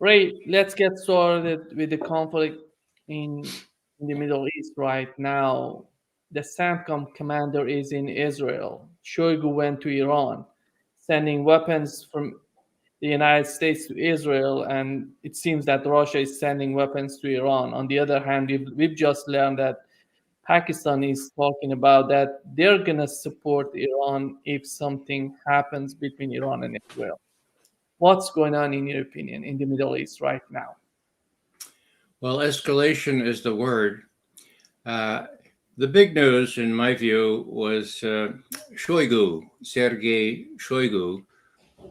Ray, let's get started with the conflict in the Middle East right now. The CENTCOM commander is in Israel. Shoigu went to Iran, sending weapons from the United States to Israel, and it seems that Russia is sending weapons to Iran. On the other hand, we've just learned that Pakistan is talking about that they're going to support Iran if something happens between Iran and Israel. What's going on, in your opinion, in the Middle East right now? Well, escalation is the word. Uh, the big news, in my view, was Shoigu, Sergei Shoigu,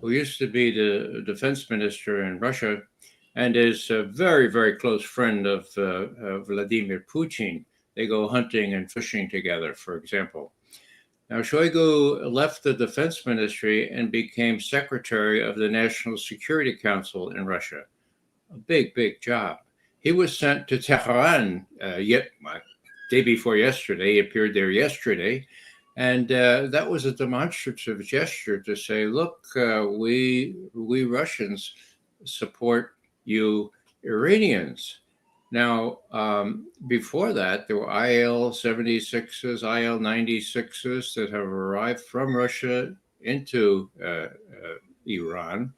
who used to be the defense minister in Russia and is a very, very close friend of Vladimir Putin. They go hunting and fishing together, for example. Now, Shoigu left the defense ministry and became secretary of the National Security Council in Russia. A big, big job. He was sent to Tehran day before yesterday. He appeared there yesterday. And that was a demonstrative gesture to say, look, we Russians support you Iranians. Now, before that, there were IL-76s, IL-96s that have arrived from Russia into Iran,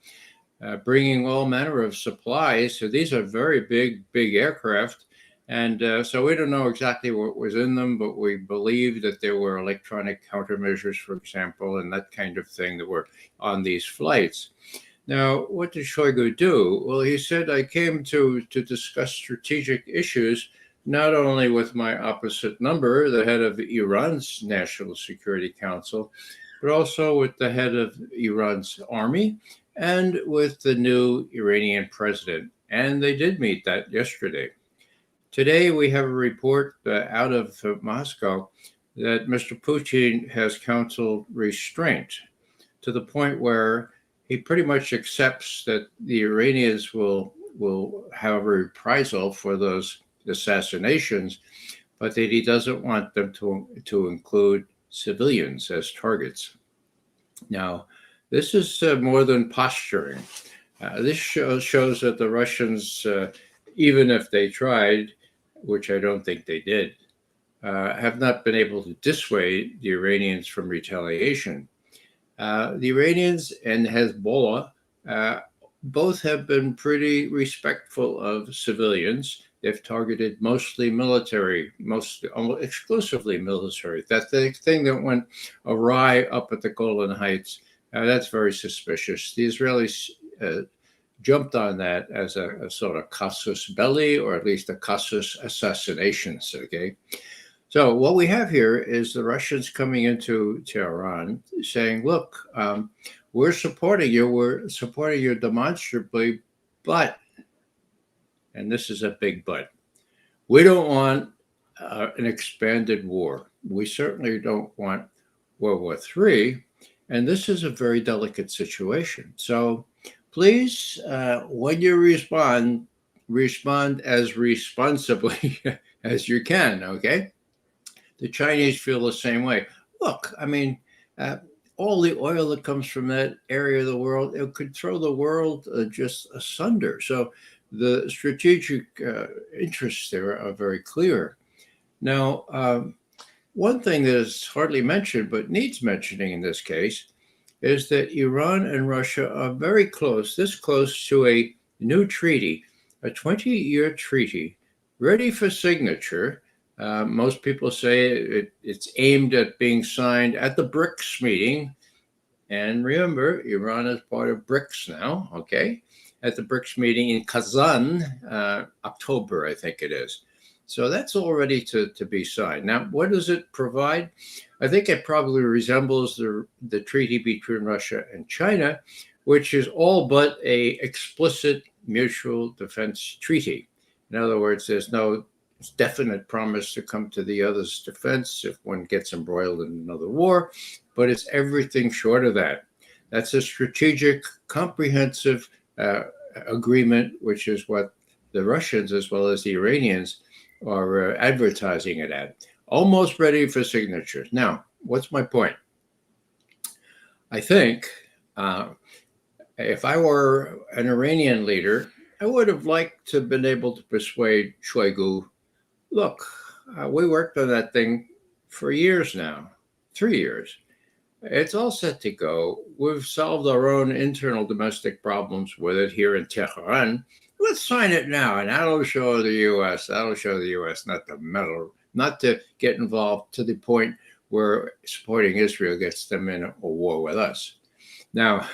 bringing all manner of supplies. So these are very big aircraft. And so we don't know exactly what was in them, but we believe that there were electronic countermeasures, for example, and that kind of thing that were on these flights. Now, what did Shoigu do? Well, he said, I came to discuss strategic issues, not only with my opposite number, the head of Iran's National Security Council, but also with the head of Iran's army and with the new Iranian president. And they did meet that yesterday. Today, we have a report out of Moscow that Mr. Putin has counseled restraint to the point where he pretty much accepts that the Iranians will have a reprisal for those assassinations, but that he doesn't want them to include civilians as targets. Now, this is more than posturing. This shows that the Russians, even if they tried, which I don't think they did, have not been able to dissuade the Iranians from retaliation. The Iranians and Hezbollah both have been pretty respectful of civilians. They've targeted mostly military, almost exclusively military. That's the thing that went awry up at the Golan Heights. That's very suspicious. The Israelis jumped on that as a sort of casus belli, or at least a casus assassinations, okay? So what we have here is the Russians coming into Tehran saying, look, we're supporting you demonstrably, but, and this is a big but, we don't want an expanded war. We certainly don't want World War III, and this is a very delicate situation. So please, when you respond as responsibly as you can, okay? The Chinese feel the same way. Look, I mean, all the oil that comes from that area of the world, it could throw the world just asunder. So the strategic interests there are very clear. Now, one thing that is hardly mentioned, but needs mentioning in this case, is that Iran and Russia are very close, this close to a new treaty, a 20-year treaty, ready for signature. Most people say it's aimed at being signed at the BRICS meeting. And remember, Iran is part of BRICS now, okay? At the BRICS meeting in Kazan, October, I think it is. So that's all ready to be signed. Now, what does it provide? I think it probably resembles the treaty between Russia and China, which is all but a explicit mutual defense treaty. In other words, there's no definite promise to come to the other's defense if one gets embroiled in another war, but it's everything short of that. That's a strategic, comprehensive agreement, which is what the Russians as well as the Iranians are advertising it at. Almost ready for signatures. Now, what's my point? I think if I were an Iranian leader, I would have liked to have been able to persuade Shoigu, look, we worked on that thing for years now, 3 years. It's all set to go. We've solved our own internal domestic problems with it here in Tehran. Let's sign it now, and that'll show the U.S. That'll show the U.S. not to meddle, not to get involved to the point where supporting Israel gets them in a war with us. Now,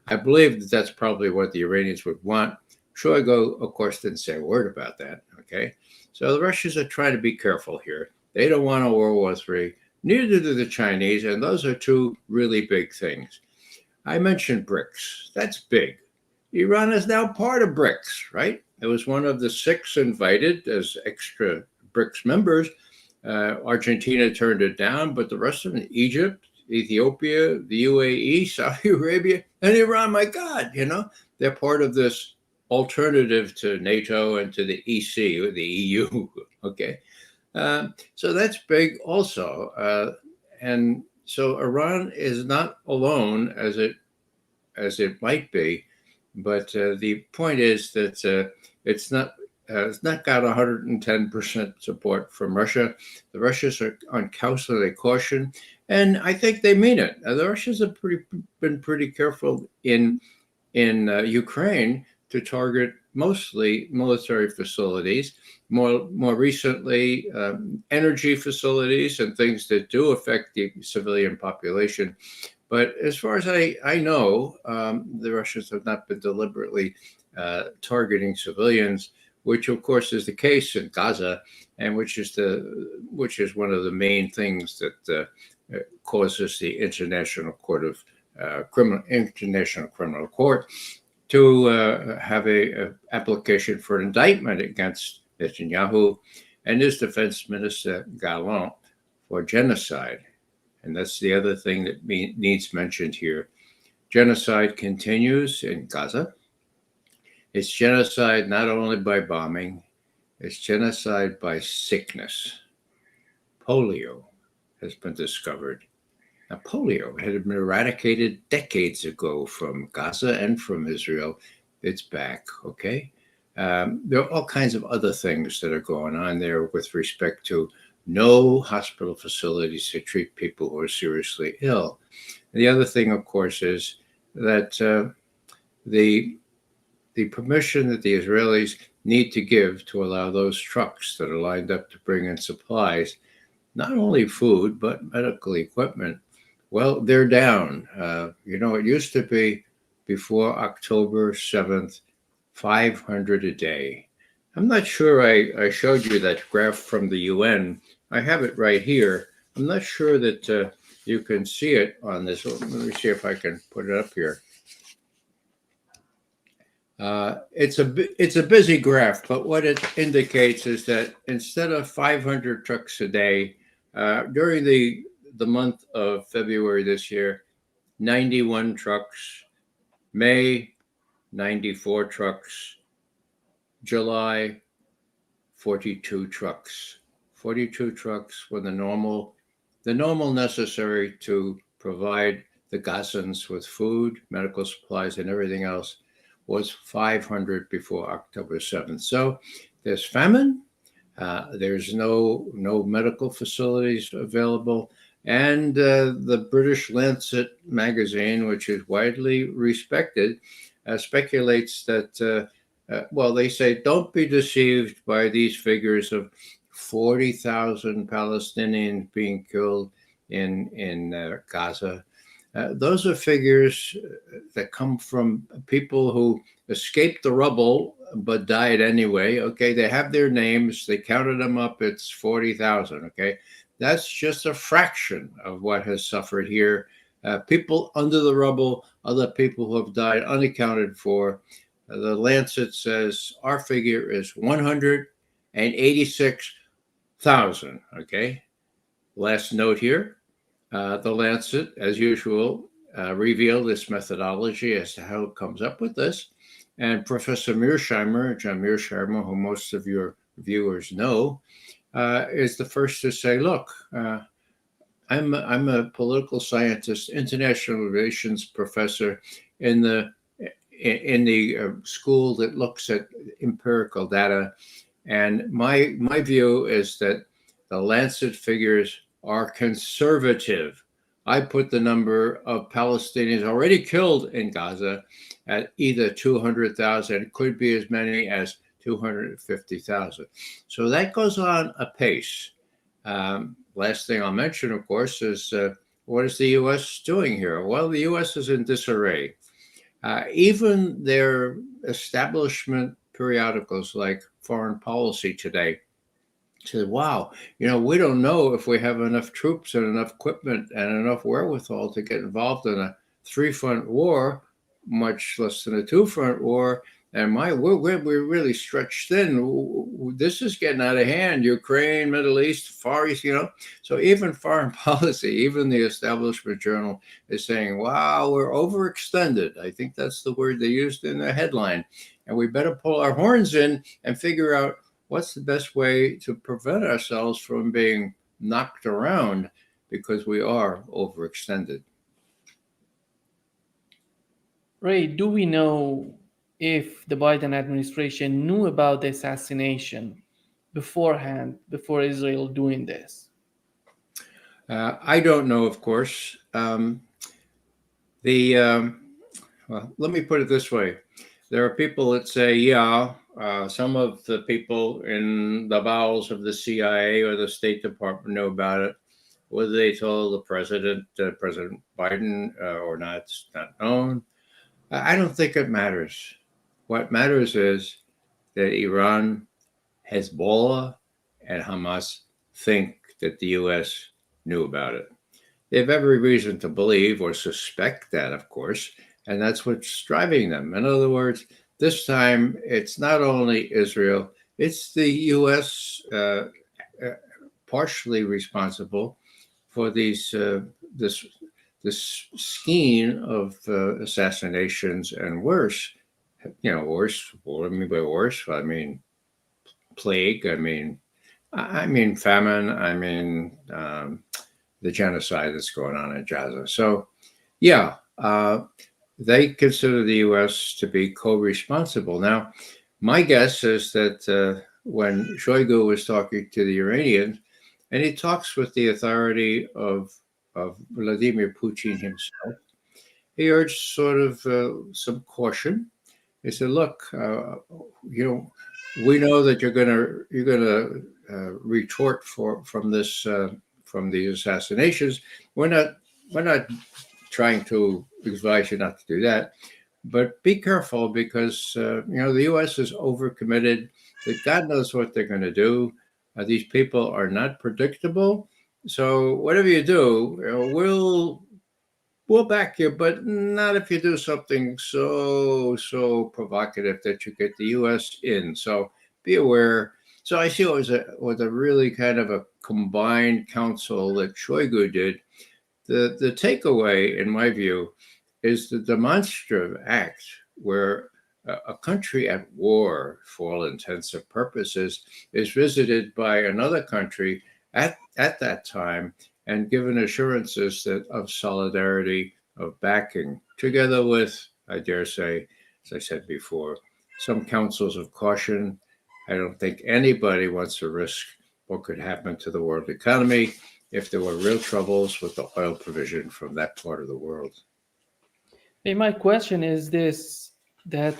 I believe that that's probably what the Iranians would want. Shoigu, of course, didn't say a word about that. Okay, so the Russians are trying to be careful here. They don't want a World War III. Neither do the Chinese, and those are two really big things. I mentioned BRICS. That's big. Iran is now part of BRICS, right? It was one of the 6 invited as extra BRICS members. Argentina turned it down, but the rest of them, Egypt, Ethiopia, the UAE, Saudi Arabia, and Iran, my God, they're part of this alternative to NATO and to the EC, or the EU, okay? So that's big also. And so Iran is not alone as it might be, but the point is that it's not got 110% support from Russia. The Russians are on counsel, caution, and I think they mean it. The Russians have been pretty careful in Ukraine to target mostly military facilities, more recently energy facilities and things that do affect the civilian population. But as far as I know, the Russians have not been deliberately targeting civilians, which of course is the case in Gaza, and which is one of the main things that causes the International Criminal Court to have a application for an indictment against Netanyahu and his defense minister Gallant for genocide. And that's the other thing that needs mentioned here. Genocide continues in Gaza. It's genocide not only by bombing, it's genocide by sickness. Polio has been discovered. Now, polio had been eradicated decades ago from Gaza and from Israel. It's back, okay? There are all kinds of other things that are going on there with respect to no hospital facilities to treat people who are seriously ill. And the other thing, of course, is that the permission that the Israelis need to give to allow those trucks that are lined up to bring in supplies, not only food, but medical equipment, well, they're down. It used to be before October 7th, 500 a day. I'm not sure I showed you that graph from the UN. I have it right here. I'm not sure that you can see it on this. Let me see if I can put it up here. It's a busy graph, but what it indicates is that instead of 500 trucks a day, during the month of February this year, 91 trucks, May, 94 trucks, July, 42 trucks. 42 trucks were the normal necessary to provide the Gazans with food, medical supplies, and everything else was 500 before October 7th. So there's famine. There's no medical facilities available. And the British Lancet magazine, which is widely respected, speculates that, they say, don't be deceived by these figures of 40,000 Palestinians being killed in Gaza. Those are figures that come from people who escaped the rubble but died anyway. Okay, they have their names. They counted them up. It's 40,000. Okay, that's just a fraction of what has suffered here. People under the rubble, other people who have died unaccounted for. The Lancet says our figure is 186,000. Okay, last note here. The Lancet, as usual, revealed its methodology as to how it comes up with this. And Professor John Mearsheimer, who most of your viewers know, is the first to say, look, I'm a political scientist, international relations professor in the in the school that looks at empirical data. And my view is that the Lancet figures are conservative. I put the number of Palestinians already killed in Gaza at either 200,000, could be as many as 250,000. So that goes on apace. Last thing I'll mention, of course, is what is the U.S. doing here? Well, the U.S. is in disarray. Even their establishment periodicals like Foreign Policy Today said, wow, we don't know if we have enough troops and enough equipment and enough wherewithal to get involved in a three-front war, much less than a two-front war. And we're really stretched thin. This is getting out of hand. Ukraine, Middle East, Far East, So even Foreign Policy, even the establishment journal is saying, wow, we're overextended. I think that's the word they used in the headline. And we better pull our horns in and figure out what's the best way to prevent ourselves from being knocked around, because we are overextended. Ray, do we know if the Biden administration knew about the assassination beforehand, before Israel doing this? I don't know, of course. Well, let me put it this way. There are people that say, yeah, some of the people in the bowels of the CIA or the State Department know about it. Whether they told the president, President Biden, or not, it's not known. I don't think it matters. What matters is that Iran, Hezbollah, and Hamas think that the U.S. knew about it. They have every reason to believe or suspect that, of course, and that's what's driving them. In other words, this time it's not only Israel, it's the U.S. Partially responsible for this scheme of assassinations and worse. Worse. What do I mean by worse? I mean plague. I mean famine. I mean the genocide that's going on in Gaza. So, yeah, they consider the U.S. to be co-responsible. Now, my guess is that when Shoigu was talking to the Iranians, and he talks with the authority of Vladimir Putin himself, he urged sort of some caution. He said, "Look, we know that you're gonna retort from these assassinations. We're not trying to advise you not to do that, but be careful because the U.S. is overcommitted. That God knows what they're going to do. These people are not predictable. So whatever you do, we'll back you, but not if you do something so provocative that you get the U.S. in. So be aware." So I see it was a really kind of a combined counsel that Shoigu did. The takeaway, in my view, is the demonstrative act where a country at war, for all intents and purposes, is visited by another country at that time and given assurances of solidarity, of backing, together with, I dare say, as I said before, some counsels of caution. I don't think anybody wants to risk what could happen to the world economy if there were real troubles with the oil provision from that part of the world. Hey, my question is this, that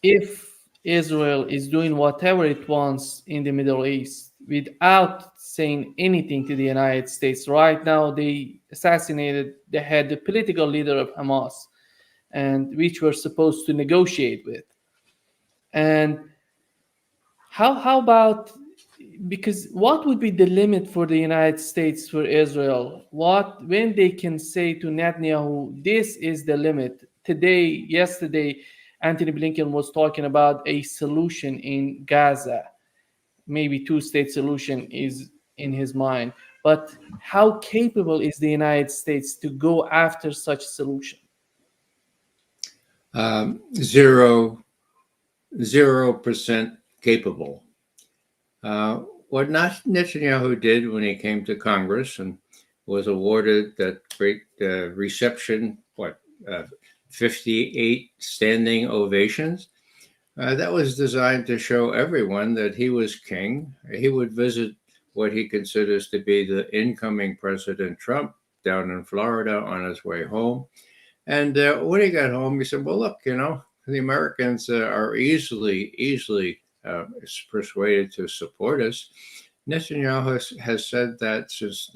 if Israel is doing whatever it wants in the Middle East without saying anything to the United States, right now they assassinated the political leader of Hamas, and which we're supposed to negotiate with. And how about, because what would be the limit for the United States for Israel? When they can say to Netanyahu, this is the limit. Yesterday, Anthony Blinken was talking about a solution in Gaza. Maybe two-state solution is in his mind. But how capable is the United States to go after such a solution? 0% capable. What Netanyahu did when he came to Congress and was awarded that great reception, 58 standing ovations. That was designed to show everyone that he was king. He would visit what he considers to be the incoming President Trump down in Florida on his way home. And when he got home, he said, well, look, the Americans are easily persuaded to support us. Netanyahu has said that since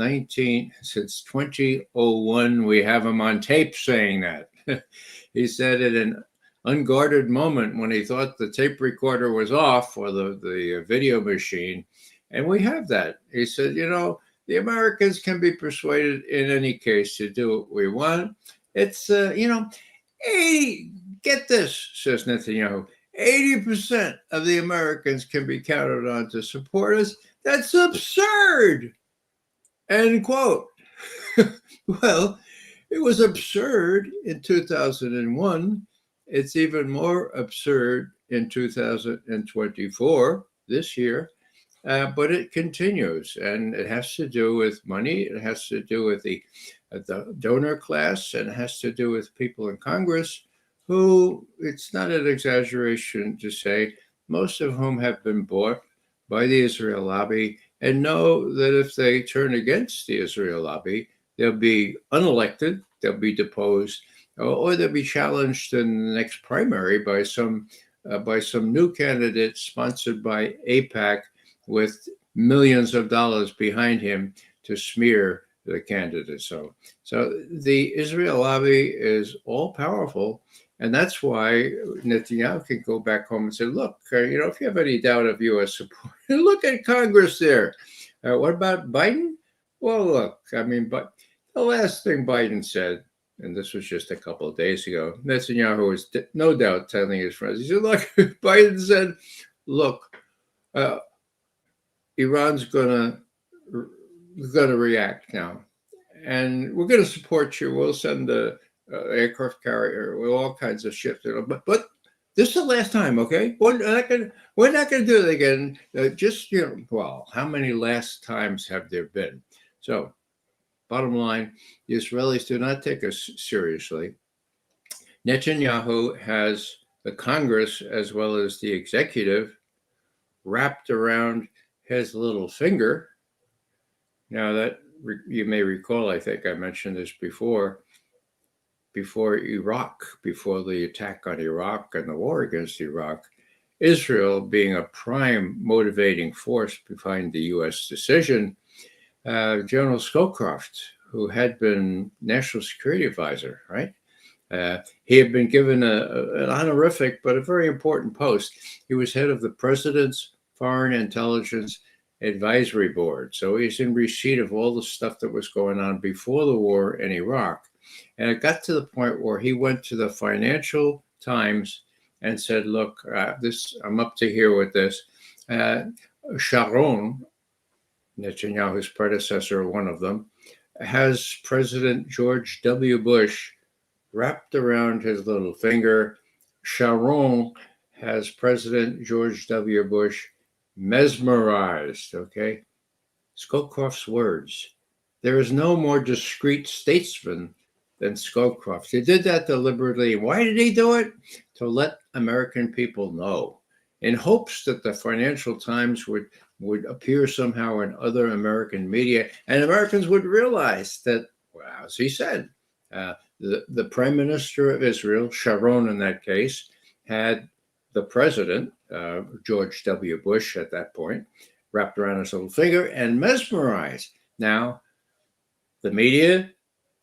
2001, we have him on tape saying that. He said at an unguarded moment when he thought the tape recorder was off or the video machine, and we have that. He said, the Americans can be persuaded in any case to do what we want. It's, 80, get this, says Netanyahu, 80% of the Americans can be counted on to support us. That's absurd, end quote. Well, it was absurd in 2001. It's even more absurd in 2024, this year, but it continues, and it has to do with money. It has to do with the donor class, and it has to do with people in Congress who, it's not an exaggeration to say, most of whom have been bought by the Israel lobby and know that if they turn against the Israel lobby, they'll be unelected, they'll be deposed, or they'll be challenged in the next primary by some new candidate sponsored by AIPAC with millions of dollars behind him to smear the candidate. So the Israel lobby is all powerful, and that's why Netanyahu can go back home and say, look, if you have any doubt of U.S. support, look at Congress there. What about Biden? Well, look, but the last thing Biden said, and this was just a couple of days ago, Netanyahu was no doubt telling his friends, he said, look, Biden said, look, Iran's gonna react now, and we're gonna support you. We'll send the aircraft carrier with all kinds of ships, but this is the last time, okay? We're not gonna do it again. How many last times have there been? So, bottom line, the Israelis do not take us seriously. Netanyahu has the Congress as well as the executive wrapped around his little finger. Now that you may recall, I think I mentioned this before Iraq, before the attack on Iraq and the war against Iraq, Israel being a prime motivating force behind the U.S. decision, General Scowcroft, who had been National Security Advisor, right? He had been given an honorific but a very important post. He was head of the President's Foreign Intelligence Advisory Board. So he's in receipt of all the stuff that was going on before the war in Iraq. And it got to the point where he went to the Financial Times and said, look, I'm up to here with this. Sharon, Netanyahu's predecessor, one of them, has President George W. Bush wrapped around his little finger. Sharon has President George W. Bush mesmerized, okay? Scowcroft's words. There is no more discreet statesman than Scowcroft. He did that deliberately. Why did he do it? To let American people know, in hopes that the Financial Times would appear somehow in other American media, and Americans would realize that, well, as he said, the Prime Minister of Israel, Sharon in that case, had the President, George W. Bush at that point, wrapped around his little finger and mesmerized. Now, the media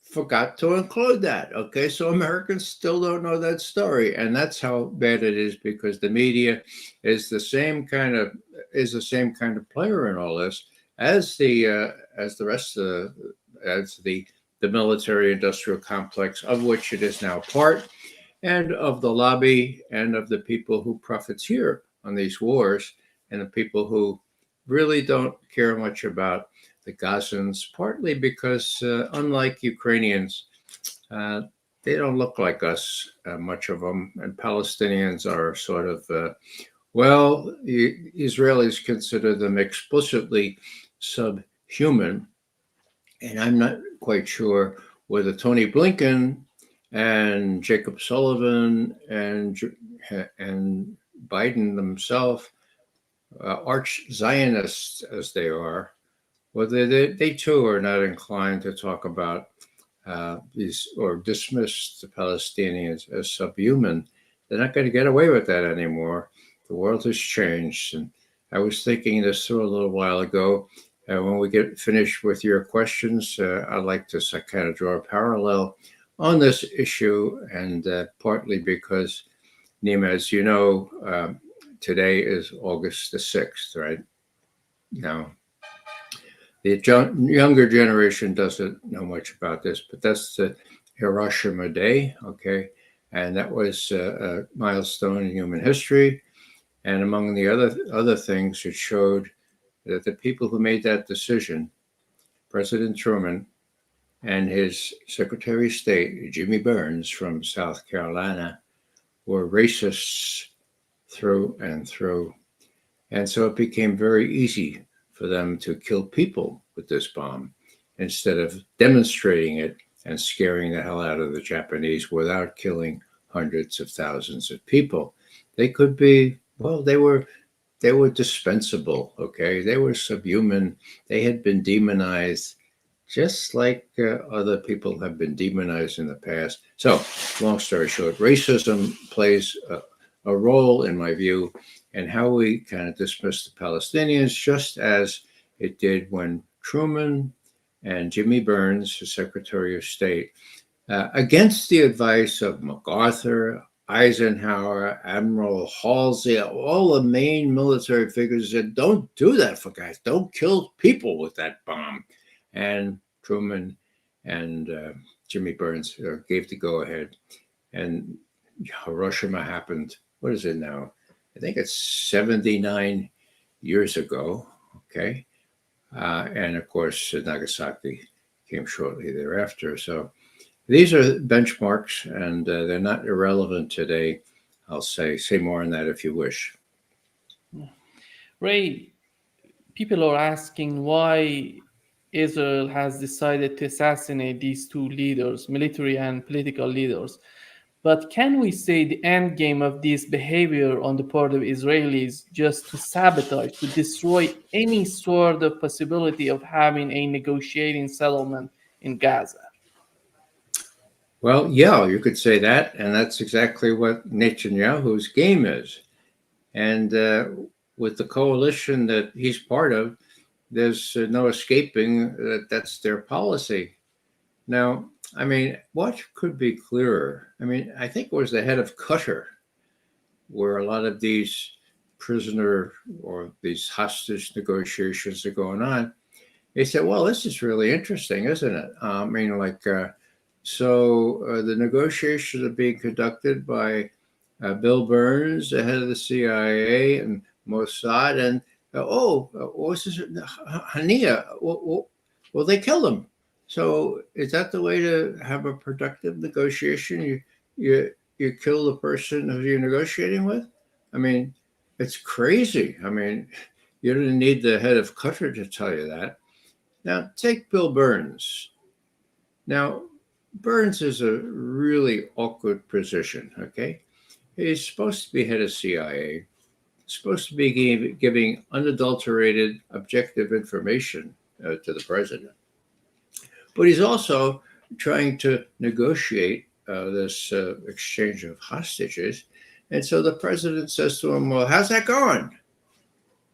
forgot to include that. Okay, so Americans still don't know that story, and that's how bad it is, because the media is the same kind of player in all this as the rest of the military-industrial complex, of which it is now part, and of the lobby, and of the people who profiteer on these wars, and the people who really don't care much about the Gazans, partly because, unlike Ukrainians, they don't look like us, much of them, and Palestinians are sort of, Israelis consider them explicitly subhuman, and I'm not quite sure whether Tony Blinken and Jacob Sullivan and Biden themselves, arch Zionists as they are, well, they too are not inclined to talk about these or dismiss the Palestinians as subhuman. They're not going to get away with that anymore. The world has changed. And I was thinking this through a little while ago. When we get finished with your questions, I'd like to kind of draw a parallel on this issue, and partly because, Nima, as you know, today is August the 6th, right? Now, the younger generation doesn't know much about this, but that's the Hiroshima Day, okay? And that was a milestone in human history. And among the other things, it showed that the people who made that decision, President Truman and his Secretary of State, Jimmy Burns from South Carolina, were racists through and through. And so it became very easy for them to kill people with this bomb instead of demonstrating it and scaring the hell out of the Japanese without killing hundreds of thousands of people. They could be, well, they were dispensable, okay? They were subhuman. They had been demonized just like other people have been demonized in the past. So, long story short, racism plays a role, in my view, in how we kind of dismiss the Palestinians, just as it did when Truman and Jimmy Burns, the Secretary of State, against the advice of MacArthur, Eisenhower, Admiral Halsey, all the main military figures said, don't do that, for guys. Don't kill people with that bomb. And Truman and Jimmy Burns gave the go-ahead. And Hiroshima happened, what is it now? I think it's 79 years ago, okay? And of course, Nagasaki came shortly thereafter. So these are benchmarks, and they're not irrelevant today. I'll say more on that if you wish. Ray, people are asking why Israel has decided to assassinate these two leaders, military and political leaders. But can we say the end game of this behavior on the part of Israelis just to sabotage, to destroy any sort of possibility of having a negotiating settlement in Gaza? Well, yeah, you could say that, and that's exactly what Netanyahu's game is. And with the coalition that he's part of, there's no escaping that that's their policy. Now, I mean, what could be clearer? I mean, I think it was the head of Qatar, where a lot of these prisoner or these hostage negotiations are going on. They said, well, this is really interesting, isn't it? I mean, like, the negotiations are being conducted by Bill Burns, the head of the CIA, and Mossad, and what's this? Hania. Well, they killed him. So is that the way to have a productive negotiation? You kill the person who you're negotiating with? I mean, it's crazy. I mean, you didn't need the head of Qatar to tell you that. Now, take Bill Burns. Now, Burns is a really awkward position, okay? He's supposed to be head of CIA, supposed to be giving unadulterated, objective information to the president. But he's also trying to negotiate this exchange of hostages. And so the president says to him, well, how's that going?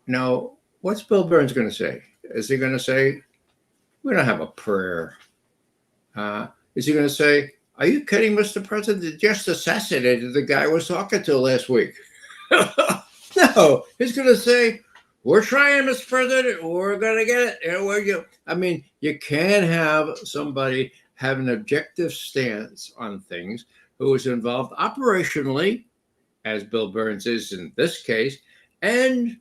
Now, what's Bill Burns going to say? Is he going to say, we don't have a prayer? Is he going to say, are you kidding, Mr. President? They just assassinated the guy I was talking to last week. No, he's going to say, we're trying, Mr. President. We're going to get it. I mean, you can't have somebody have an objective stance on things who is involved operationally, as Bill Burns is in this case, and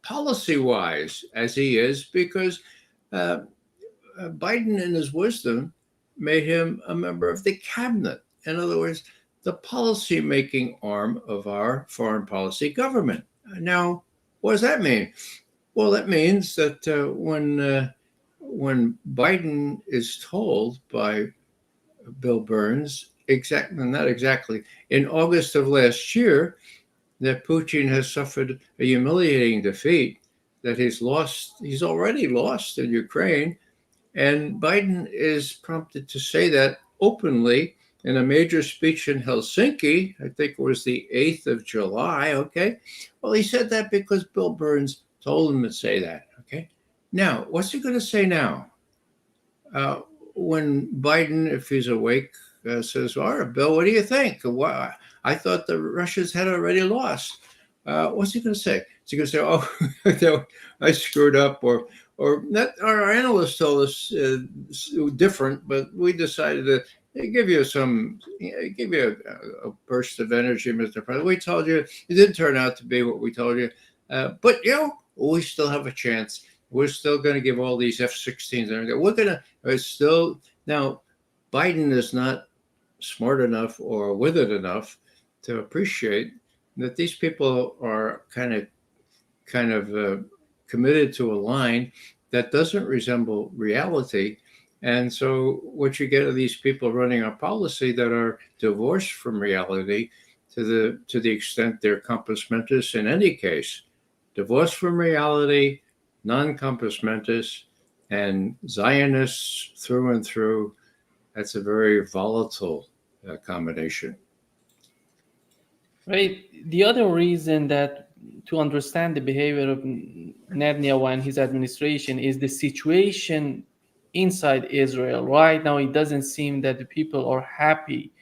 policy-wise, as he is, because Biden, in his wisdom, made him a member of the cabinet. In other words, the policy-making arm of our foreign policy government. Now, what does that mean? Well, that means that when Biden is told by Bill Burns, not exactly. In August of last year, that Putin has suffered a humiliating defeat, that he's already lost in Ukraine. And Biden is prompted to say that openly in a major speech in Helsinki. I think it was the 8th of July. Okay. Well, he said that because Bill Burns told him to say that. Okay. Now, what's he going to say now? When Biden, if he's awake, says, all right, Bill, what do you think? Why, I thought the Russians had already lost. What's he going to say? Is he going to say, oh, no, I screwed up, or not, our analysts told us different, but we decided to give you a burst of energy, Mr. President. We told you it didn't turn out to be what we told you, but we still have a chance. We're still going to give all these F-16s and everything. We're going to still now. Biden is not smart enough or withered enough to appreciate that these people are kind of committed to a line that doesn't resemble reality. And so what you get are these people running a policy that are divorced from reality to the extent they're compass mentis in any case. Divorced from reality, non-compass mentis, and Zionists through and through. That's a very volatile combination. Right. The other reason that to understand the behavior of Netanyahu and his administration is the situation inside Israel. Right now, it doesn't seem that the people are happy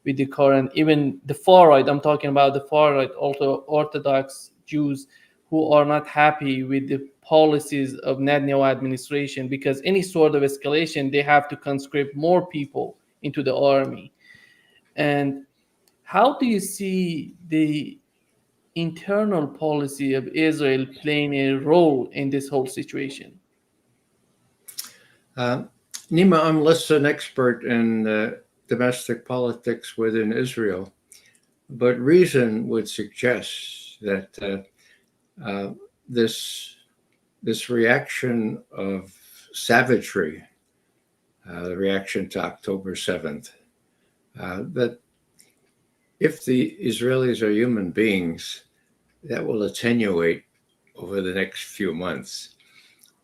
with the current, even the far right. I'm talking about the far right, also Orthodox Jews who are not happy with the policies of Netanyahu administration, because any sort of escalation, they have to conscript more people into the army. And how do you see the internal policy of Israel playing a role in this whole situation? Nima, I'm less an expert in domestic politics within Israel, but reason would suggest that this reaction of savagery, the reaction to October 7th, that if the Israelis are human beings, that will attenuate over the next few months.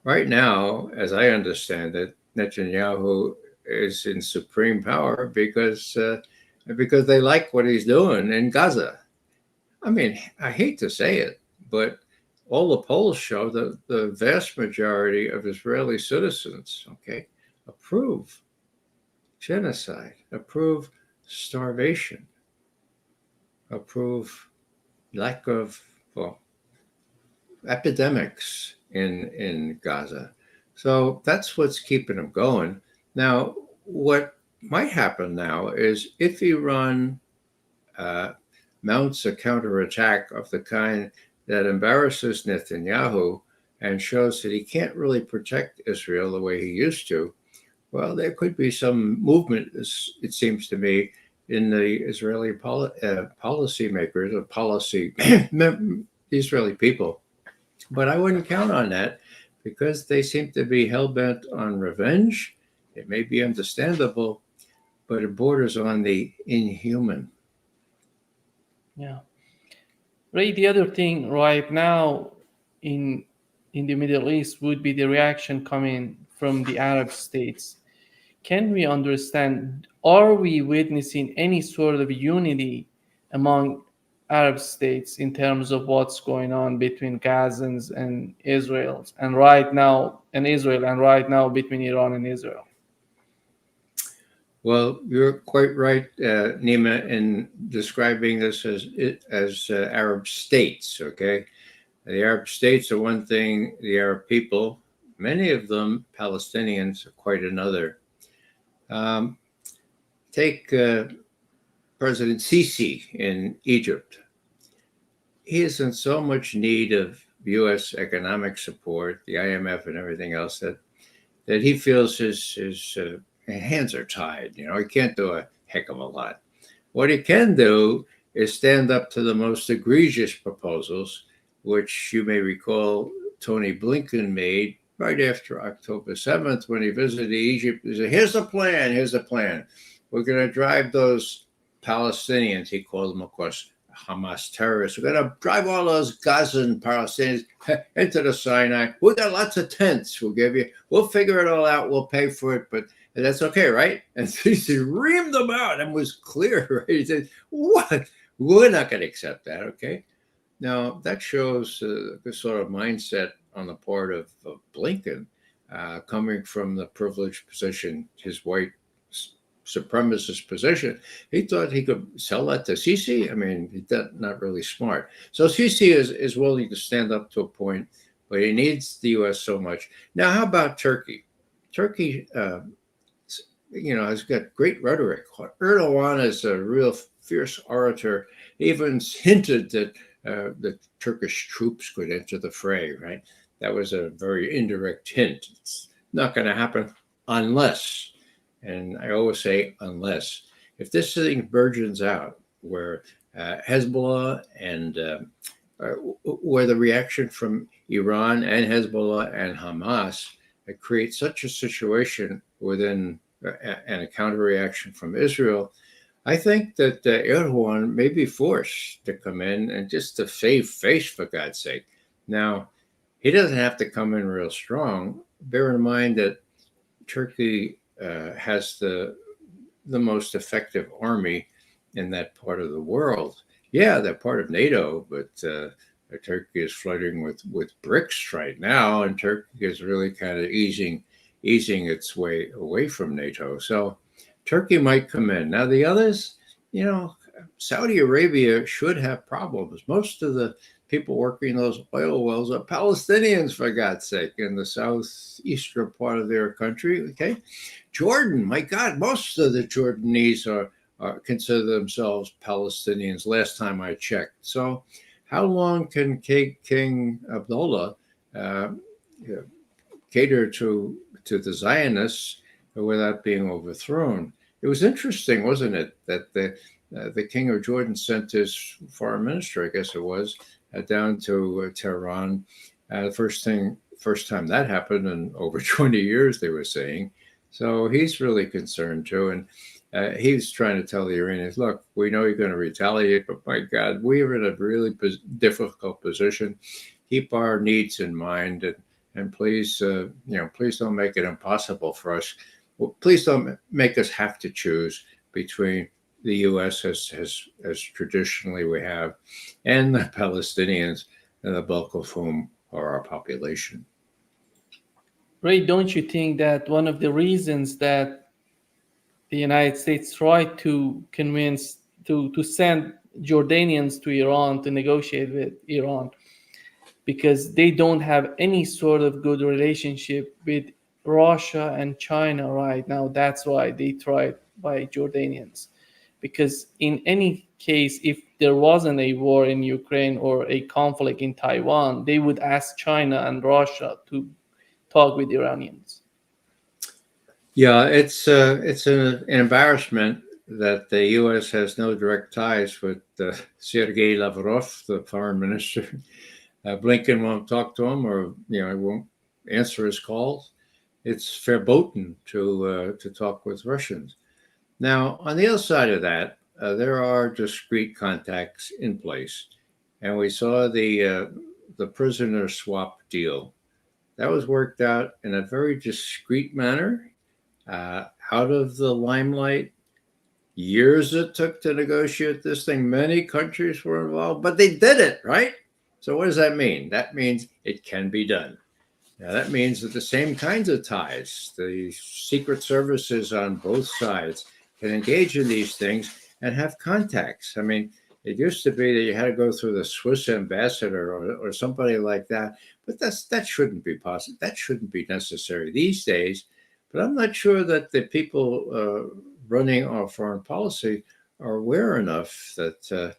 Right now, as I understand it, Netanyahu is in supreme power because they like what he's doing in Gaza. I mean, I hate to say it, but all the polls show that the vast majority of Israeli citizens, approve genocide, approve starvation, approve lack of epidemics in Gaza. So that's what's keeping them going. Now, what might happen now is if Iran mounts a counterattack of the kind that embarrasses Netanyahu and shows that he can't really protect Israel the way he used to, well, there could be some movement, it seems to me, in the Israeli policymakers or policy Israeli people. But I wouldn't count on that because they seem to be hell-bent on revenge. It may be understandable, but it borders on the inhuman. Yeah. Right. The other thing right now in the Middle East would be the reaction coming from the Arab states. Can we understand, are we witnessing any sort of unity among Arab states in terms of what's going on between Gazans and Israel, and right now between Iran and Israel? Well, you're quite right, Nima, in describing this as Arab states. Okay, the Arab states are one thing; the Arab people, many of them Palestinians, are quite another. Take President Sisi in Egypt. He is in so much need of U.S. economic support, the IMF, and everything else that he feels his hands are tied. He can't do a heck of a lot. What he can do is stand up to the most egregious proposals, which you may recall Tony Blinken made right after October 7th when he visited Egypt. He said, here's the plan. we're going to drive those Palestinians, he called them, of course, Hamas terrorists. We're going to drive all those Gazan Palestinians into the Sinai. We got lots of tents. We'll figure it all out. We'll pay for it, but that's okay, right? And so he reamed them out and was clear, right? He said, what? We're not going to accept that, okay? Now, that shows the sort of mindset on the part of Blinken, coming from the privileged position, his white supremacist position. He thought he could sell that to Sisi. I mean, that's not really smart. So Sisi is willing to stand up to a point, but he needs the U.S. so much. Now, how about Turkey? Turkey, has got great rhetoric. Erdogan is a real fierce orator. He even hinted that the Turkish troops could enter the fray, right? That was a very indirect hint. It's not going to happen unless, and I always say unless, if this thing burgeons out where Hezbollah and where the reaction from Iran and Hezbollah and Hamas creates such a situation within and a counter reaction from Israel, I think that Erdogan may be forced to come in and just to save face, for God's sake. Now, he doesn't have to come in real strong. Bear in mind that Turkey has the most effective army in that part of the world. Yeah, they're part of NATO, but Turkey is flirting with BRICS right now, and Turkey is really kind of easing its way away from NATO. So Turkey might come in. Now, the others, Saudi Arabia should have problems. Most of the people working those oil wells are Palestinians, for God's sake, in the southeastern part of their country. Okay, Jordan, my God, most of the Jordanese are consider themselves Palestinians. Last time I checked. So, how long can King Abdullah cater to the Zionists without being overthrown? It was interesting, wasn't it, that the King of Jordan sent his foreign minister, I guess it was, down to Tehran. First time that happened in over 20 years, they were saying. So he's really concerned too, and he's trying to tell the Iranians, look, we know you're going to retaliate, but my God, we are in a really difficult position. Keep our needs in mind, and please, please don't make it impossible for us. Well, please don't make us have to choose between the U.S. as traditionally we have, and the Palestinians, and the bulk of whom are our population. Ray, don't you think that one of the reasons that the United States tried to convince to send Jordanians to Iran to negotiate with Iran, because they don't have any sort of good relationship with Russia and China right now? That's why they tried by Jordanians. Because in any case, if there wasn't a war in Ukraine or a conflict in Taiwan, they would ask China and Russia to talk with Iranians. Yeah, it's an embarrassment that the U.S. has no direct ties with Sergei Lavrov, the foreign minister. Blinken won't talk to him, or won't answer his calls. It's verboten to talk with Russians. Now, on the other side of that, there are discrete contacts in place, and we saw the prisoner swap deal that was worked out in a very discreet manner, out of the limelight. Years it took to negotiate this thing. Many countries were involved, but they did it, right? So what does that mean? That means it can be done. Now, that means that the same kinds of ties, the secret services on both sides, can engage in these things and have contacts. I mean, it used to be that you had to go through the Swiss ambassador or somebody like that, but that shouldn't be possible. That shouldn't be necessary these days. But I'm not sure that the people running our foreign policy are aware enough that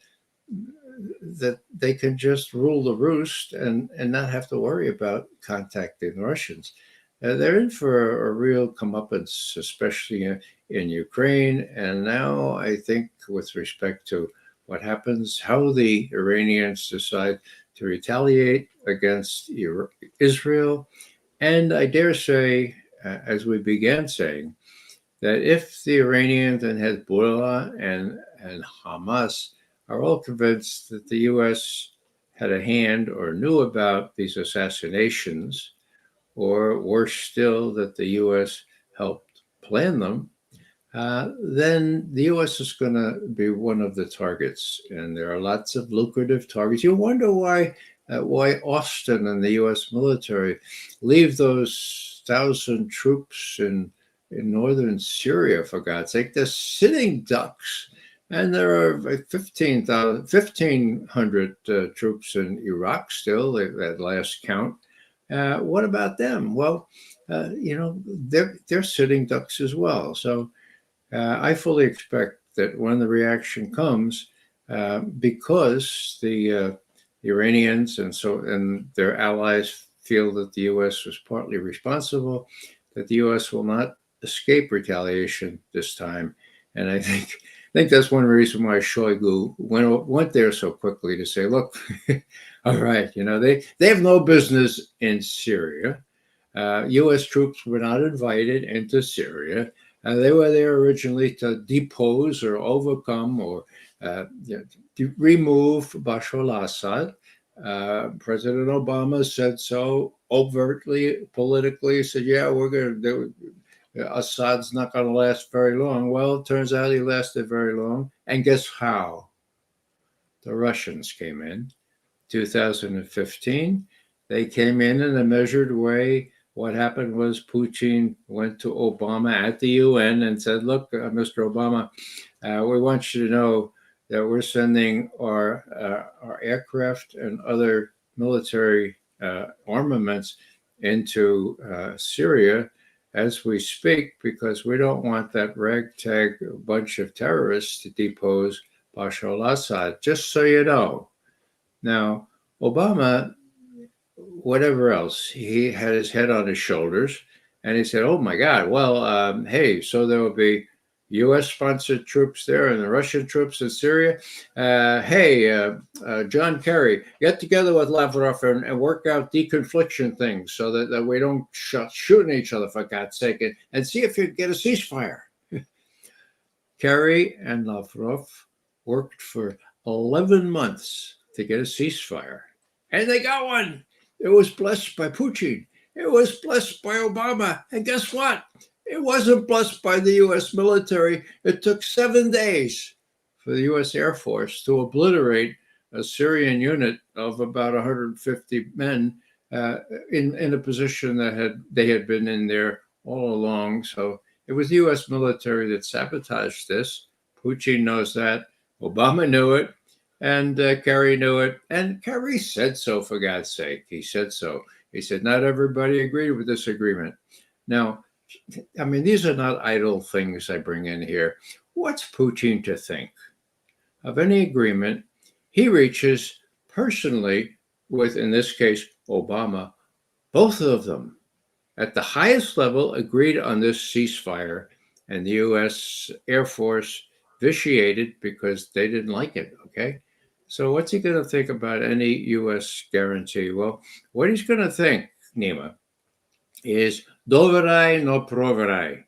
they can just rule the roost and not have to worry about contacting Russians. They're in for a real comeuppance, especially in Ukraine. And now I think with respect to what happens, how the Iranians decide to retaliate against Israel. And I dare say, as we began saying, that if the Iranians and Hezbollah and Hamas are all convinced that the U.S. had a hand or knew about these assassinations, or worse still, that the U.S. helped plan them, then the U.S. is going to be one of the targets. And there are lots of lucrative targets. You wonder why Austin and the U.S. military leave those 1,000 troops in northern Syria, for God's sake. They're sitting ducks. And there are 1,500 troops in Iraq still, at last count. What about them? Well, they're sitting ducks as well. So I fully expect that when the reaction comes, because the Iranians and their allies feel that the U.S. was partly responsible, that the U.S. will not escape retaliation this time. And I think that's one reason why Shoigu went there so quickly, to say, look, all right, they have no business in Syria. U.S. troops were not invited into Syria. They were there originally to depose or overcome or to remove Bashar al-Assad. President Obama said so overtly, politically. Said, yeah, we're going to do it. Assad's not going to last very long. Well, it turns out he lasted very long. And guess how? The Russians came in 2015. They came in a measured way. What happened was Putin went to Obama at the UN and said, look, Mr. Obama, we want you to know that we're sending our aircraft and other military armaments into Syria as we speak, because we don't want that ragtag bunch of terrorists to depose Bashar al-Assad, just so you know. Now, Obama, whatever else, he had his head on his shoulders, and he said, oh my God, well, hey, so there will be U.S.-sponsored troops there and the Russian troops in Syria. John Kerry, get together with Lavrov and work out deconfliction things so that we don't shooting each other, for God's sake, and see if you can get a ceasefire. Kerry and Lavrov worked for 11 months to get a ceasefire, and they got one. It was blessed by Putin. It was blessed by Obama. And guess what? It wasn't blessed by the U.S. military. It took 7 days for the U.S. Air Force to obliterate a Syrian unit of about 150 men in a position that they had been in there all along. So it was the U.S. military that sabotaged this. Putin knows that. Obama knew it. And Kerry knew it. And Kerry said so, for God's sake. He said so. He said, not everybody agreed with this agreement. Now, I mean, these are not idle things I bring in here. What's Putin to think of any agreement he reaches personally with, in this case, Obama? Both of them at the highest level agreed on this ceasefire, and the U.S. Air Force vitiated because they didn't like it, okay? So what's he going to think about any U.S. guarantee? Well, what he's going to think, Nima, is doverai no proverai.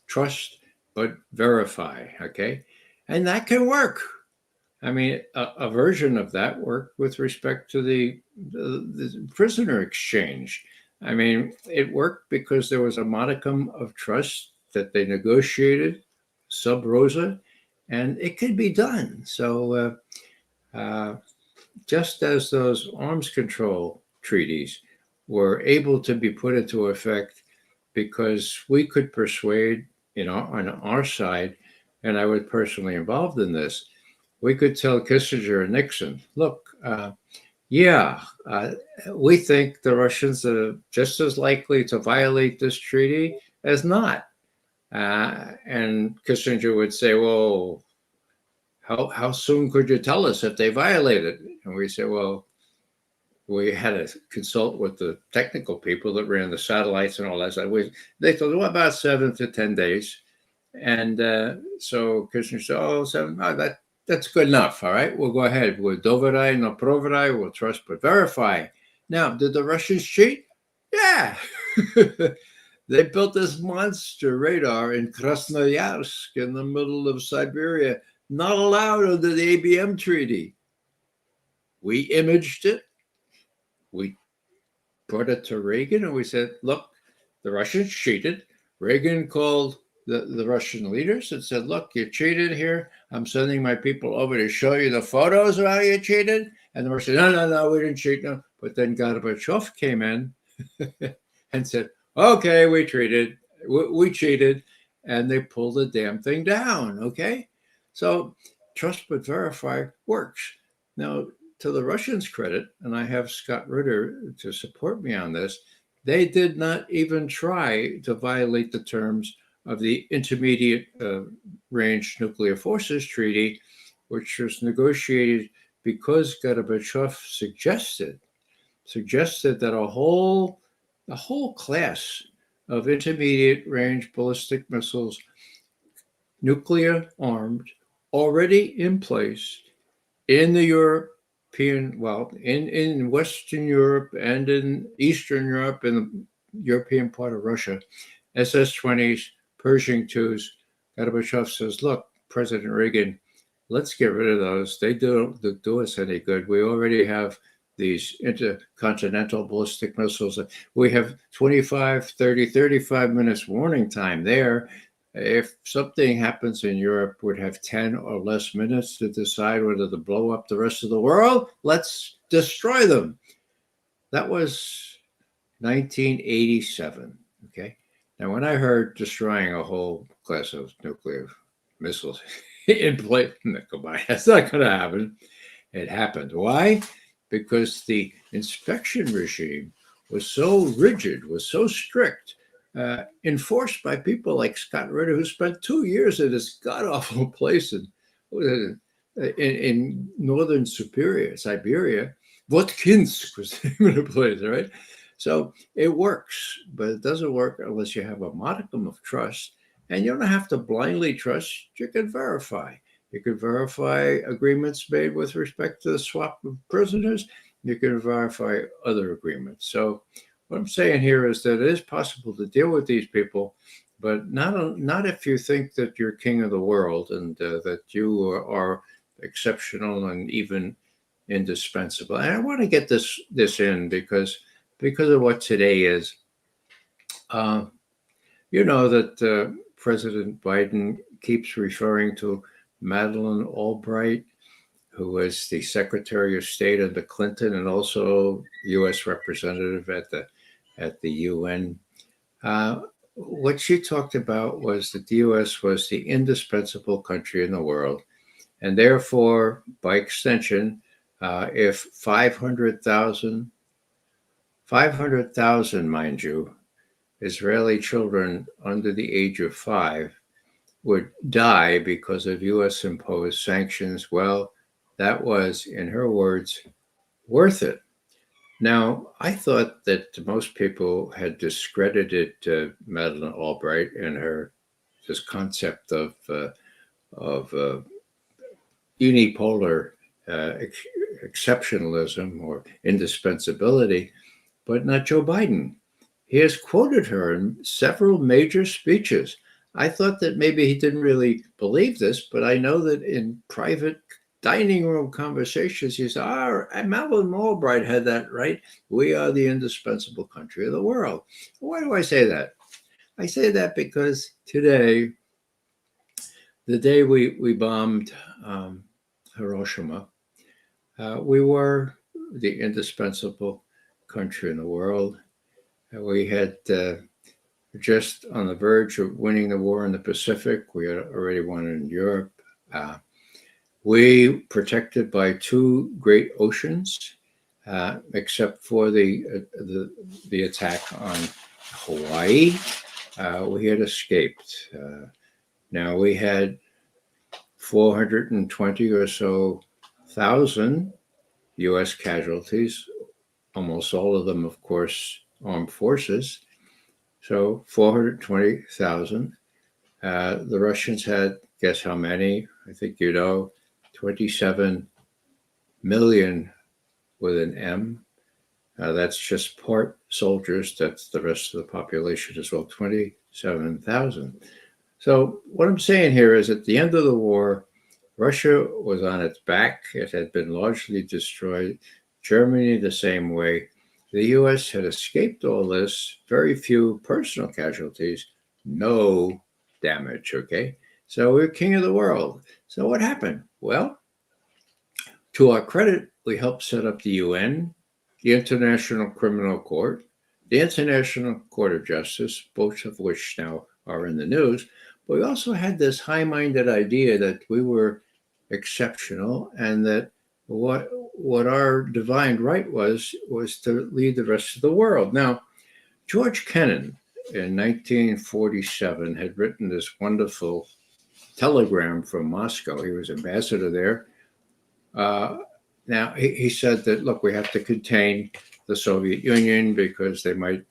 Trust but verify, okay? And that can work. I mean, a version of that worked with respect to the prisoner exchange. I mean, it worked because there was a modicum of trust that they negotiated sub rosa, and it could be done. So just as those arms control treaties were able to be put into effect because we could persuade, on our side, and I was personally involved in this, we could tell Kissinger and Nixon, look, we think the Russians are just as likely to violate this treaty as not. And Kissinger would say, well, how soon could you tell us if they violate it? And we say, well, we had to consult with the technical people that ran the satellites and all that stuff. They told us, about 7 to 10 days. And so Kissinger said, 7, that's good enough. All right, we'll go ahead. We'll doverai, no proverai, we'll trust but verify. Now, did the Russians cheat? Yeah. They built this monster radar in Krasnoyarsk in the middle of Siberia, not allowed under the ABM treaty. We imaged it. We brought it to Reagan and we said, look, the Russians cheated. Reagan called the Russian leaders and said, look, you cheated here. I'm sending my people over to show you the photos of how you cheated. And the Russians said, no, we didn't cheat. No. But then Gorbachev came in and said, okay, we cheated. And they pulled the damn thing down, okay? So trust but verify works. Now, to the Russians' credit, and I have Scott Ritter to support me on this, they did not even try to violate the terms of the Intermediate Range Nuclear Forces Treaty, which was negotiated because Gorbachev suggested that a whole class of intermediate range ballistic missiles, nuclear armed, already in place in the in Western Europe and in Eastern Europe and the European part of Russia, SS-20s, Pershing 2s. Gorbachev says, look, President Reagan, let's get rid of those. They don't do us any good. We already have these intercontinental ballistic missiles. We have 25, 30, 35 minutes warning time there. If something happens in Europe, we'd have 10 or less minutes to decide whether to blow up the rest of the world. Let's destroy them. That was 1987, okay? Now, when I heard destroying a whole class of nuclear missiles in place, that's not going to happen. It happened. Why? Because the inspection regime was so rigid, was so strict, enforced by people like Scott Ritter, who spent 2 years at this god-awful place in northern Siberia. Votkinsk was the name of the place, right? So it works, but it doesn't work unless you have a modicum of trust. And you don't have to blindly trust. You can verify. You can verify agreements made with respect to the swap of prisoners. You can verify other agreements. So what I'm saying here is that it is possible to deal with these people, but not if you think that you're king of the world and that you are exceptional and even indispensable. And I want to get this in because of what today is. You know that President Biden keeps referring to Madeleine Albright, who was the Secretary of State under Clinton and also U.S. representative at the UN. What she talked about was that the U.S. was the indispensable country in the world, and therefore, by extension, if 500,000, mind you, Israeli children under the age of 5 would die because of U.S. imposed sanctions, well, that was, in her words, worth it. Now, I thought that most people had discredited Madeleine Albright and this concept of unipolar exceptionalism or indispensability, but not Joe Biden. He has quoted her in several major speeches. I thought that maybe he didn't really believe this, but I know that in private dining room conversations, he said, Madeleine Albright had that right. We are the indispensable country of the world. Why do I say that? I say that because today, the day we bombed Hiroshima, we were the indispensable country in the world. We had just on the verge of winning the war in the Pacific. We had already won in Europe. We protected by 2 great oceans, except for the attack on Hawaii. We had escaped. Now we had 420 or so thousand U.S. casualties, almost all of them, of course, armed forces. So 420,000. The Russians had, guess how many? I think 27 million with an M. That's just part soldiers. That's the rest of the population as well, 27,000. So what I'm saying here is at the end of the war, Russia was on its back. It had been largely destroyed. Germany the same way. The U.S. had escaped all this, very few personal casualties, no damage, okay? So we're king of the world. So what happened? Well, to our credit, we helped set up the UN, the International Criminal Court, the International Court of Justice, both of which now are in the news. But we also had this high-minded idea that we were exceptional and that what our divine right was to lead the rest of the world. Now, George Kennan in 1947 had written this wonderful telegram from Moscow. He was ambassador there. Now, he said that, look, we have to contain the Soviet Union because they might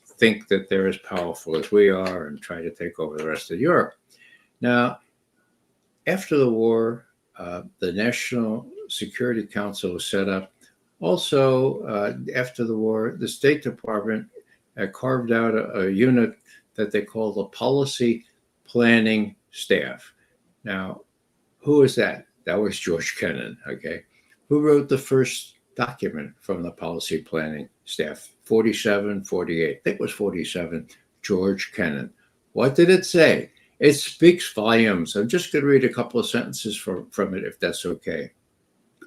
think that they're as powerful as we are and try to take over the rest of Europe. Now, after the war, the National Security Council was set up. Also, after the war, the State Department carved out a unit that they call the Policy Planning Staff. Now, who is that? That was George Kennan, okay? Who wrote the first document from the policy planning staff? 47, 48, I think it was 47, George Kennan. What did it say? It speaks volumes. I'm just going to read a couple of sentences from it, if that's okay.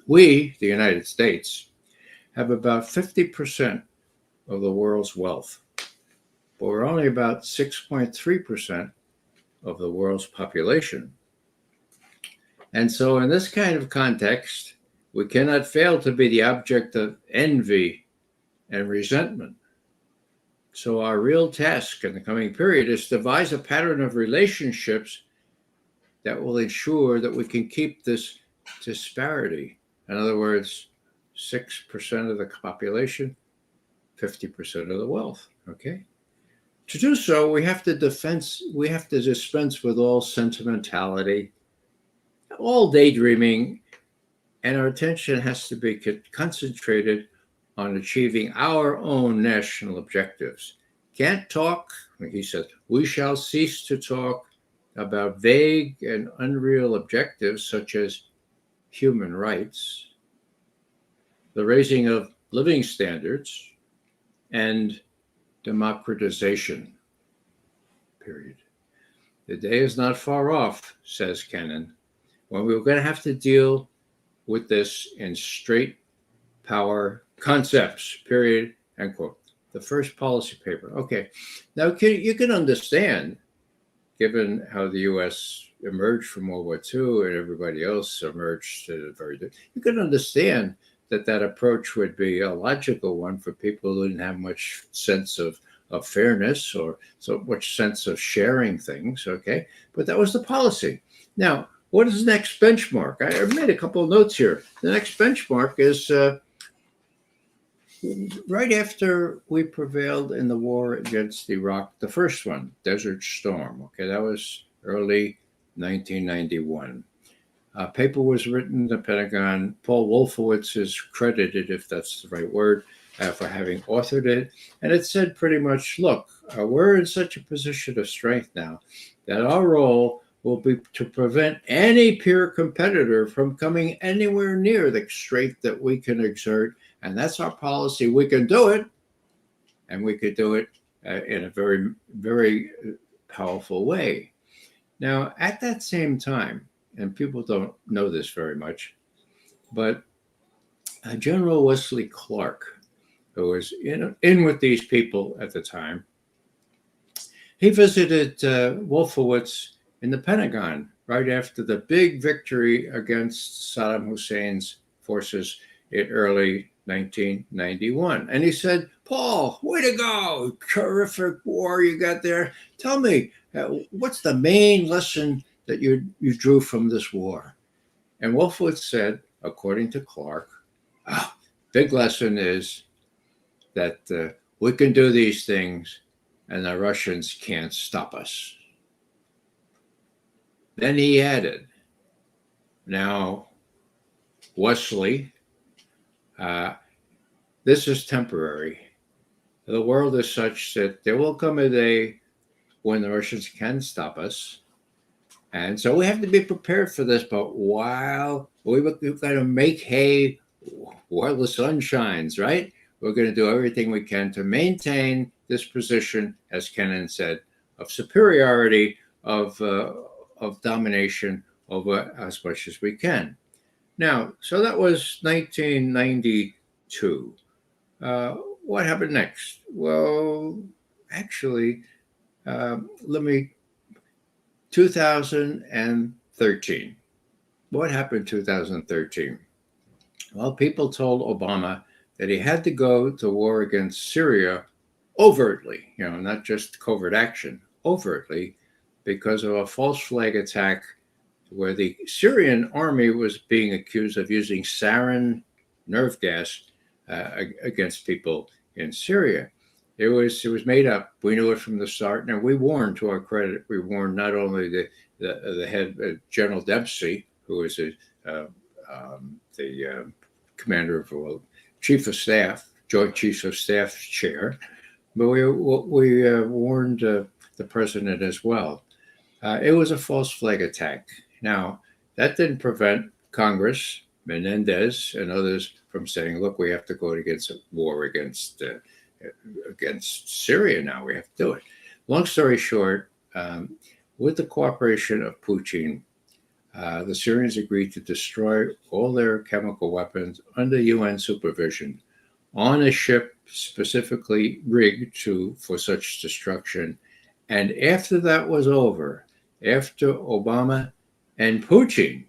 We, the United States, have about 50% of the world's wealth, but we're only about 6.3% of the world's population. And so in this kind of context, we cannot fail to be the object of envy and resentment. So our real task in the coming period is to devise a pattern of relationships that will ensure that we can keep this disparity. In other words, 6% of the population, 50% of the wealth, okay? To do so, we have to dispense with all sentimentality, all daydreaming, and our attention has to be concentrated on achieving our own national objectives. Can't talk, he said, we shall cease to talk about vague and unreal objectives such as human rights, the raising of living standards, and democratization, period. The day is not far off, says Kennan, when we're going to have to deal with this in straight power concepts, period, end quote. The first policy paper. Okay. Now, you can understand, given how the U.S. emerged from World War II and everybody else emerged you can understand that approach would be a logical one for people who didn't have much sense of fairness or so much sense of sharing things, okay? But that was the policy. Now, what is the next benchmark? I made a couple of notes here. The next benchmark is right after we prevailed in the war against Iraq, the first one, Desert Storm. Okay, that was early 1991. A paper was written in the Pentagon. Paul Wolfowitz is credited, if that's the right word, for having authored it. And it said pretty much, look, we're in such a position of strength now that our role will be to prevent any peer competitor from coming anywhere near the strength that we can exert. And that's our policy. We can do it. And we could do it in a very, very powerful way. Now, at that same time, and people don't know this very much, but General Wesley Clark, who was in with these people at the time, he visited Wolfowitz in the Pentagon right after the big victory against Saddam Hussein's forces in early 1991. And he said, Paul, way to go. Terrific war you got there. Tell me, what's the main lesson that you drew from this war? And Wolfowitz said, according to Clark, big lesson is that we can do these things and the Russians can't stop us. Then he added, now, Wesley, this is temporary. The world is such that there will come a day when the Russians can stop us. And so we have to be prepared for this. But while we've got to make hay while the sun shines, right? We're going to do everything we can to maintain this position, as Kennan said, of superiority, of domination over as much as we can. Now, so that was 1992. Uh, what happened next? Well, actually, let me 2013. What happened in 2013? Well, people told Obama that he had to go to war against Syria overtly, not just covert action, overtly, because of a false flag attack where the Syrian army was being accused of using sarin nerve gas against people in Syria. It was made up. We knew it from the start, and we warned. To our credit, we warned not only the head General Dempsey, who was the commander of chief of staff, Joint Chiefs of Staff chair, but we warned the president as well. It was a false flag attack. Now, that didn't prevent Congress, Menendez, and others from saying, "Look, we have to go against a war against Syria now. We have to do it." Long story short, with the cooperation of Putin, the Syrians agreed to destroy all their chemical weapons under UN supervision on a ship specifically rigged for such destruction. And after that was over, after Obama and Putin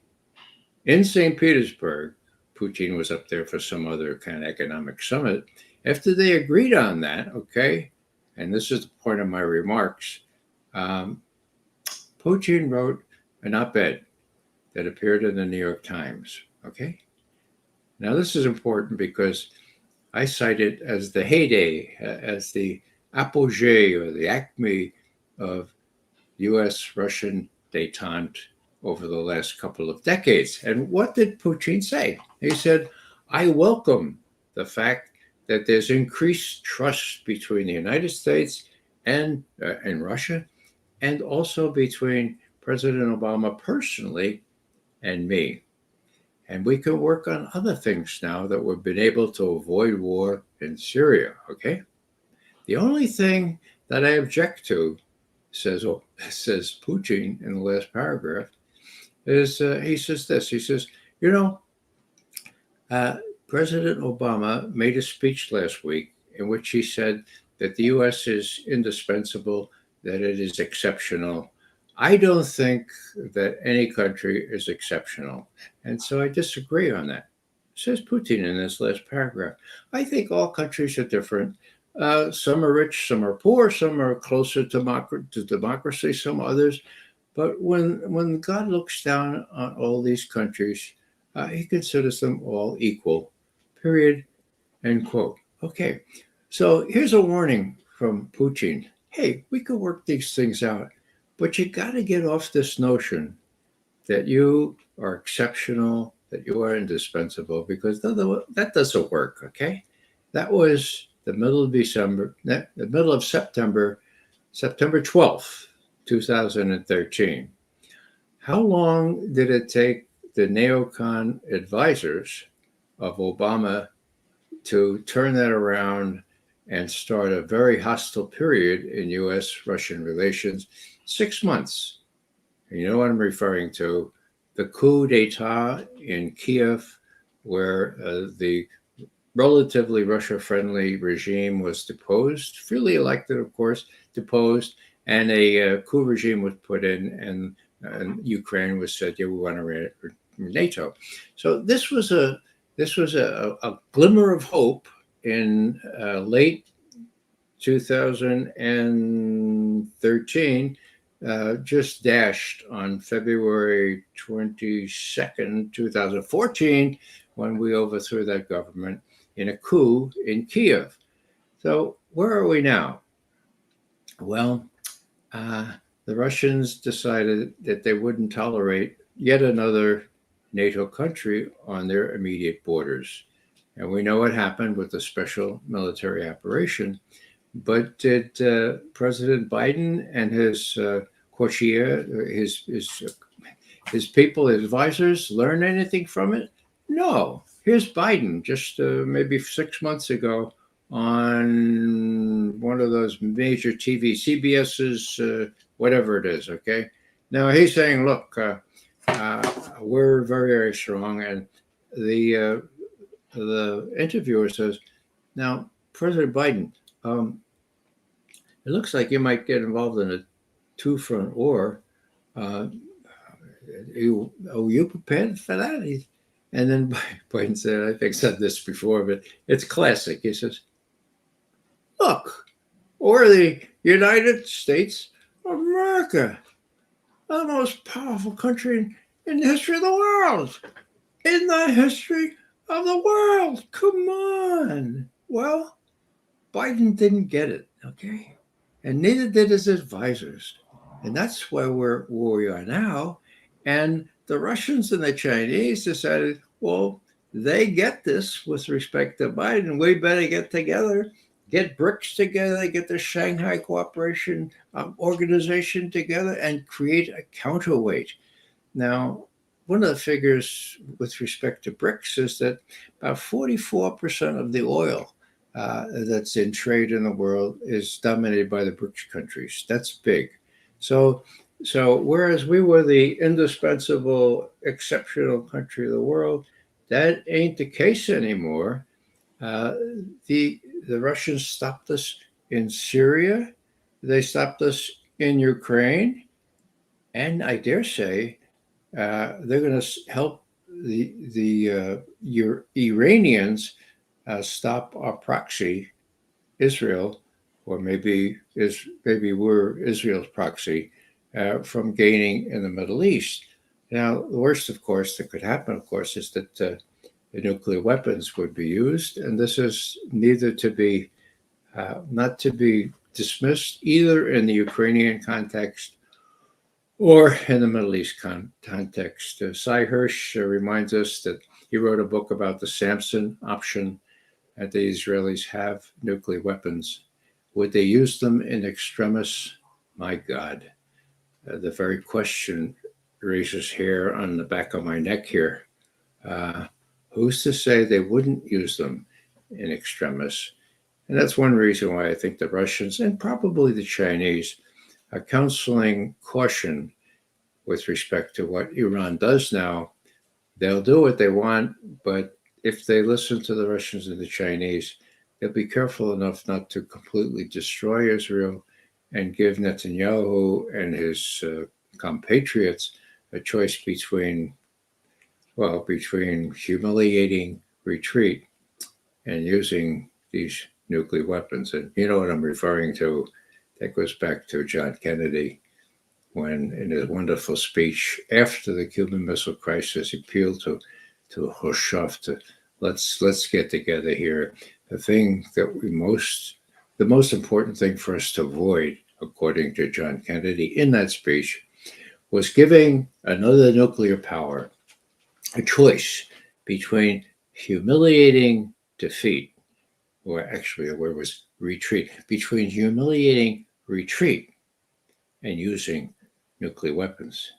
in St. Petersburg, Putin was up there for some other kind of economic summit. After they agreed on that, okay, and this is the point of my remarks, Putin wrote an op-ed that appeared in the New York Times, okay? Now, this is important because I cite it as the heyday, as the apogee or the acme of U.S.-Russian détente over the last couple of decades. And what did Putin say? He said, "I welcome the fact that there's increased trust between the United States and Russia, and also between President Obama personally and me. And we can work on other things now that we've been able to avoid war in Syria, okay? The only thing that I object to," says Putin in the last paragraph, is he says this. He says, President Obama made a speech last week in which he said that the U.S. is indispensable, that it is exceptional. I don't think that any country is exceptional. And so I disagree on that, says Putin in this last paragraph. I think all countries are different. Some are rich, some are poor, some are closer to democracy, some others. But when God looks down on all these countries, he considers them all equal, period, end quote. Okay, so here's a warning from Putin. Hey, we could work these things out, but you got to get off this notion that you are exceptional, that you are indispensable, because that doesn't work, okay? That was the middle of December, the middle of September 12th, 2013. How long did it take the neocon advisors of Obama to turn that around and start a very hostile period in U.S.-Russian relations? 6 months. And you know what I'm referring to? The coup d'etat in Kiev, where the relatively Russia-friendly regime was deposed, freely elected, of course, deposed, and a coup regime was put in, and Ukraine was said, "Yeah, we want to NATO." So this was a glimmer of hope in late 2013, just dashed on February 22nd, 2014, when we overthrew that government in a coup in Kiev. So where are we now? Well, the Russians decided that they wouldn't tolerate yet another NATO country on their immediate borders. And we know what happened with the special military operation. But did President Biden and his courtier, his people, his advisors, learn anything from it? No. Here's Biden just maybe 6 months ago on one of those major TV, CBS's, whatever it is, okay? Now he's saying, look, we're very, very strong. And the interviewer says, now, President Biden, it looks like you might get involved in a two-front war. Uh, are you prepared for that? And then Biden said, I think I said this before, but it's classic. He says, look, we're the United States of America, the most powerful country in the history of the world. In the history of the world. Come on. Well, Biden didn't get it, okay? And neither did his advisors. And that's where we are now. And the Russians and the Chinese decided, well, they get this with respect to Biden. We better get together, get BRICS together, get the Shanghai Cooperation Organization together, and create a counterweight. Now, one of the figures with respect to BRICS is that about 44% of the oil that's in trade in the world is dominated by the BRICS countries. That's big. So whereas we were the indispensable, exceptional country of the world, that ain't the case anymore. The Russians stopped us in Syria. They stopped us in Ukraine. And I dare say they're going to help the Iranians stop our proxy, Israel, or maybe we're Israel's proxy, from gaining in the Middle East. Now, the worst, of course, that could happen, of course, is that the nuclear weapons would be used, and this is neither to be not to be dismissed either in the Ukrainian context or in the Middle East context. Cy Hirsch reminds us that he wrote a book about the Samson option, that the Israelis have nuclear weapons. Would they use them in extremis? My God. The very question raises hair on the back of my neck here. Who's to say they wouldn't use them in extremis? And that's one reason why I think the Russians and probably the Chinese are counseling caution with respect to what Iran does now. They'll do what they want, but if they listen to the Russians and the Chinese, they'll be careful enough not to completely destroy Israel and give Netanyahu and his compatriots a choice between humiliating retreat and using these nuclear weapons. And you know what I'm referring to. That goes back to John Kennedy, when in his wonderful speech after the Cuban Missile Crisis, he appealed to Khrushchev to let's get together here. The most important thing for us to avoid, according to John Kennedy in that speech, was giving another nuclear power a choice between humiliating defeat, or actually the word was retreat, between humiliating retreat and using nuclear weapons.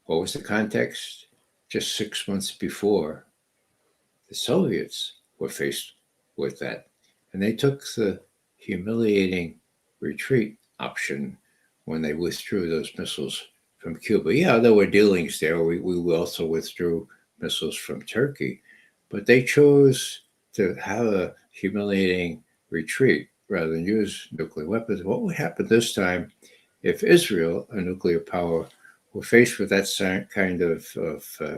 What was the context? Just 6 months before, the Soviets were faced with that. And they took the humiliating retreat option when they withdrew those missiles from Cuba. Yeah, there were dealings there. We also withdrew missiles from Turkey, but they chose to have a humiliating retreat rather than use nuclear weapons. What would happen this time if Israel, a nuclear power, were faced with that kind of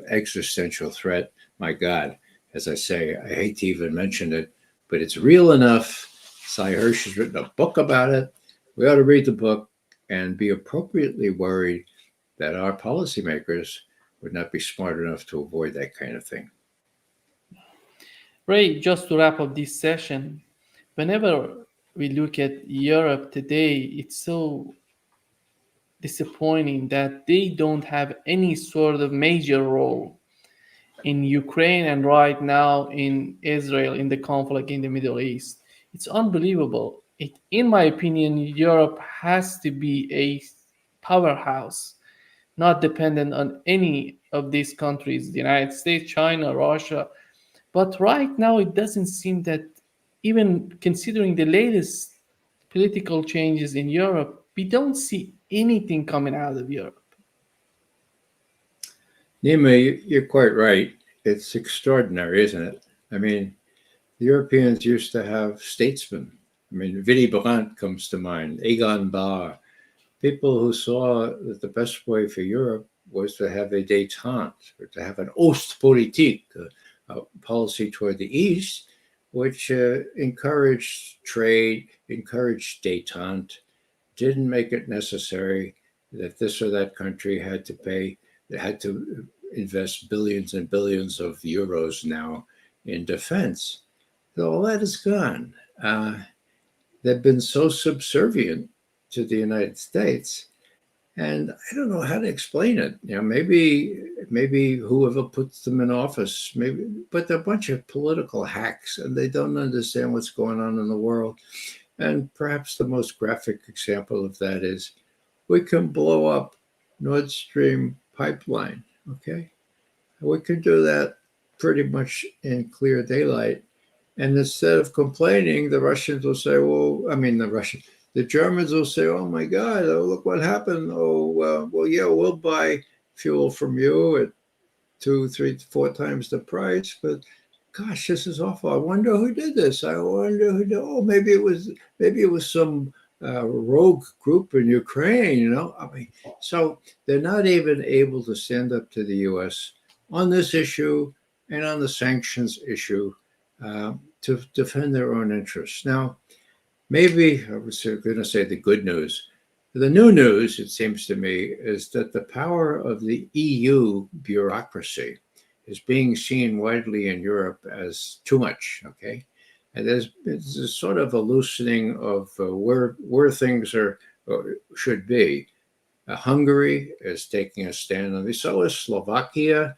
existential threat? My God, as I say, I hate to even mention it, but it's real enough. Cy Hirsch has written a book about it. We ought to read the book and be appropriately worried that our policymakers would not be smart enough to avoid that kind of thing. Ray, just to wrap up this session, whenever we look at Europe today, it's so disappointing that they don't have any sort of major role in Ukraine and right now in Israel in the conflict in the Middle East. It's unbelievable. In my opinion, Europe has to be a powerhouse, not dependent on any of these countries, the United States, China, Russia. But right now, it doesn't seem that, even considering the latest political changes in Europe, we don't see anything coming out of Europe. Nima, you're quite right. It's extraordinary, isn't it? I mean, the Europeans used to have statesmen. I mean, Willy Brandt comes to mind, Egon Bahr, people who saw that the best way for Europe was to have a détente, or to have an Ostpolitik, a policy toward the East, which encouraged trade, encouraged détente, didn't make it necessary that this or that country had to pay, they had to invest billions and billions of euros now in defense. So all that is gone. They've been so subservient to the United States, and I don't know how to explain it. You know, maybe whoever puts them in office, maybe, but they're a bunch of political hacks, and they don't understand what's going on in the world. And perhaps the most graphic example of that is we can blow up Nord Stream pipeline. Okay, we can do that pretty much in clear daylight. And instead of complaining, the Russians will say, well, I mean, the Germans will say, oh my God, oh, look what happened. Oh, well, yeah, we'll buy fuel from you at 2, 3, 4 times the price. But gosh, this is awful. I wonder who did this. I wonder who did. Oh, maybe it was some rogue group in Ukraine, you know. I mean, so they're not even able to stand up to the U.S. on this issue and on the sanctions issue to defend their own interests. Now, maybe I was going to say the good news. The new news, it seems to me, is that the power of the EU bureaucracy is being seen widely in Europe as too much. Okay, and there's a sort of a loosening of where things are should be. Hungary is taking a stand on this. So is Slovakia.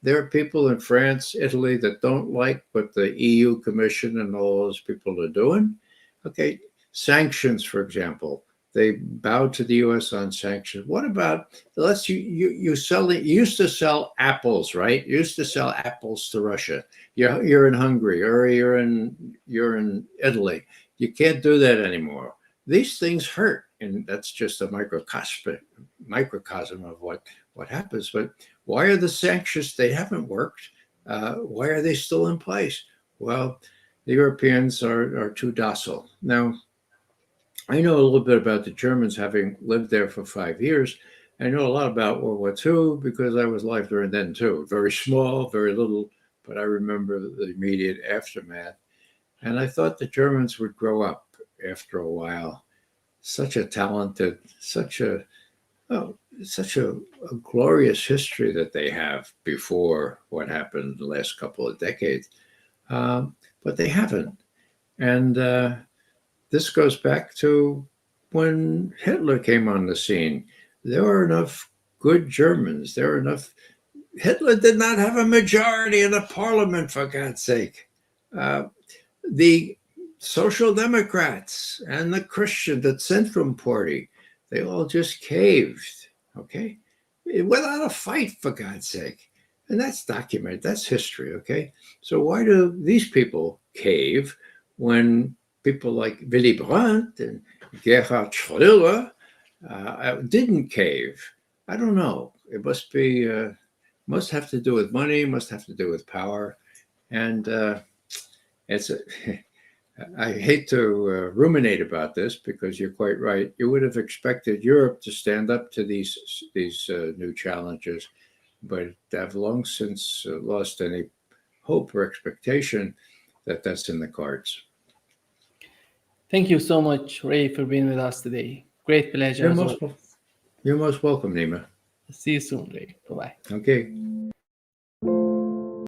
There are people in France, Italy that don't like what the EU Commission and all those people are doing. Okay, sanctions, for example. They bowed to the U.S. on sanctions. What about, you used to sell apples, right? You used to sell apples to Russia. You're in Hungary or you're in Italy. You can't do that anymore. These things hurt, and that's just a microcosm of what happens. But why are the sanctions? They haven't worked. Why are they still in place? Well, the Europeans are too docile. Now, I know a little bit about the Germans, having lived there for 5 years. I know a lot about World War II because I was alive during then too. Very small, very little, but I remember the immediate aftermath. And I thought the Germans would grow up after a while. Such a talented, such a glorious history that they have before what happened the last couple of decades. But they haven't. And this goes back to when Hitler came on the scene. There were enough good Germans. Hitler did not have a majority in the parliament, for God's sake. The Social Democrats and the Centrum Party, they all just caved, okay? Without a fight, for God's sake. And that's documented, that's history, okay? So why do these people cave when people like Willy Brandt and Gerhard Schröder didn't cave? I don't know. It must have to do with money, must have to do with power. And I hate to ruminate about this because you're quite right. You would have expected Europe to stand up to these new challenges, but I've long since lost any hope or expectation that that's in the cards. Thank you so much, Ray, for being with us today. Great pleasure. You're most welcome, Nima. See you soon, Ray. Bye-bye. Okay.